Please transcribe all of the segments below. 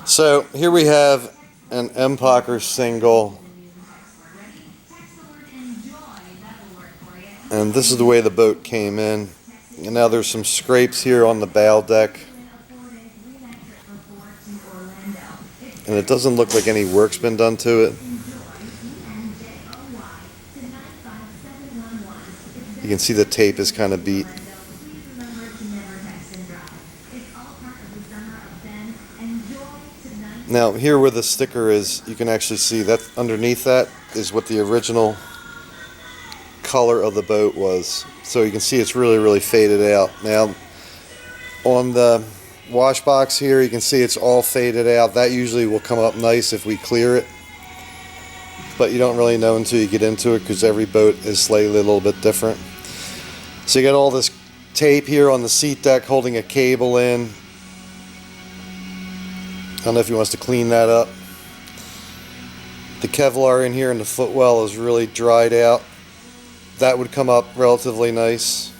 So here we have an Emp single, and this is the way the boat came in. And now there's some scrapes here on the bow deck, and it doesn't look like any work's been done to it. You can see the tape is kind of beat. Now here where the sticker is, you can actually see that underneath that is what the original color of the boat was. So you can see it's really faded out. Now on the wash box here, you can see it's all faded out. That usually will come up nice if we clear it, but you don't really know until you get into it because every boat is slightly a little bit different. So you got all this tape here on the seat deck holding a cable in. I don't know if he wants to clean that up. The Kevlar in here in the footwell is really dried out. That would come up relatively nice.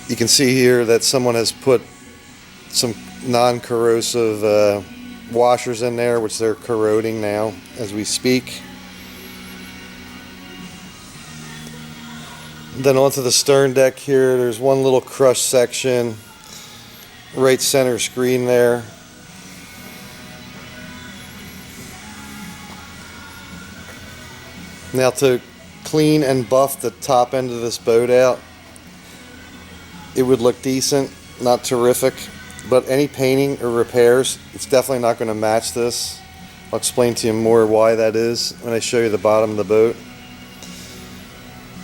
You can see here that someone has put some non-corrosive washers in there, which they're corroding now as we speak. Then onto the stern deck here, there's one little crushed section. Right center screen there. Now to clean and buff the top end of this boat out, it would look decent, not terrific, but any painting or repairs, it's definitely not going to match this. I'll explain to you more why that is when I show you the bottom of the boat.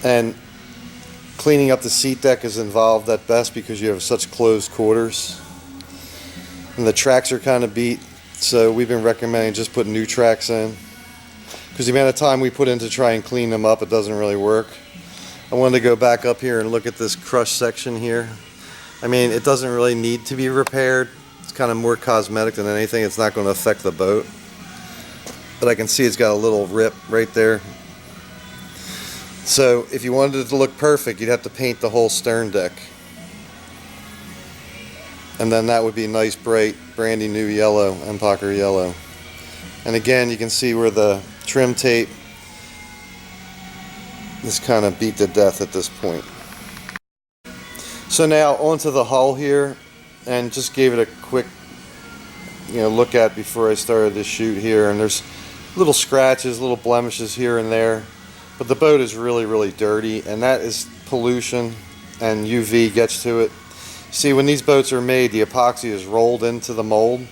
And cleaning up the seat deck is involved at best because you have such closed quarters. And the tracks are kind of beat, so we've been recommending just put new tracks in. Because the amount of time we put in to try and clean them up, it doesn't really work. I wanted to go back up here and look at this crushed section here. I mean, it doesn't really need to be repaired. It's kind of more cosmetic than anything. It's not going to affect the boat. But I can see it's got a little rip right there. So if you wanted it to look perfect, you'd have to paint the whole stern deck. And then that would be nice, bright, brandy new yellow, Emp yellow. And again, you can see where the trim tape is kind of beat to death at this point. So now onto the hull here, and just gave it a quick look at before I started this shoot here. And there's little scratches, little blemishes here and there. But the boat is really dirty, and that is pollution, and UV gets to it. See, when these boats are made, the epoxy is rolled into the mold,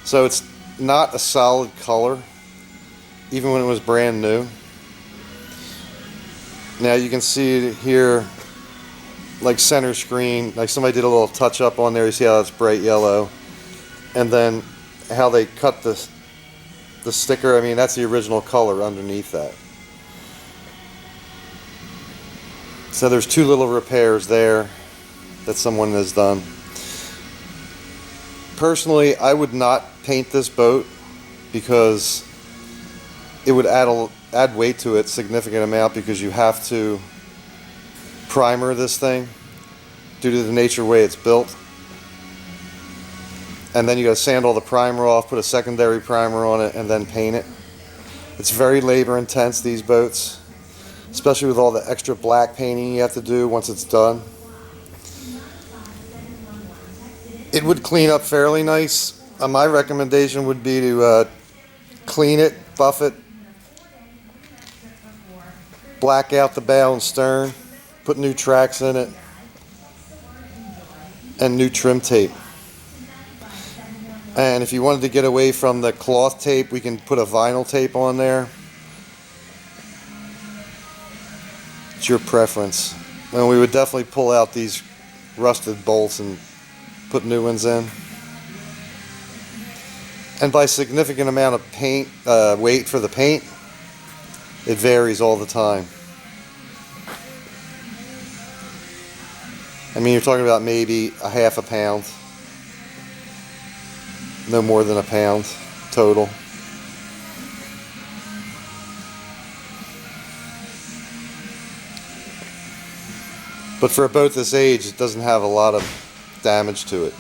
so it's not a solid color, even when it was brand new. Now you can see it here, like center screen, like somebody did a little touch up on there. You see how it's bright yellow, and then how they cut the sticker. I mean, that's the original color underneath that. So there's two little repairs there that someone has done. Personally, I would not paint this boat because it would add weight to it, significant amount, because you have to primer this thing due to the nature of the way it's built. And then you got to sand all the primer off, put a secondary primer on it, and then paint it. It's very labor intense, these boats, especially with all the extra black painting you have to do once it's done. It would clean up fairly nice. My recommendation would be to clean it, buff it, black out the bow and stern, put new tracks in it, and new trim tape. And if you wanted to get away from the cloth tape, we can put a vinyl tape on there. It's your preference. And we would definitely pull out these rusted bolts and put new ones in. And by significant amount of paint, weight for the paint, it varies all the time. I mean, you're talking about maybe a half a pound. No more than a pound total. But for a boat this age, it doesn't have a lot of damage to it.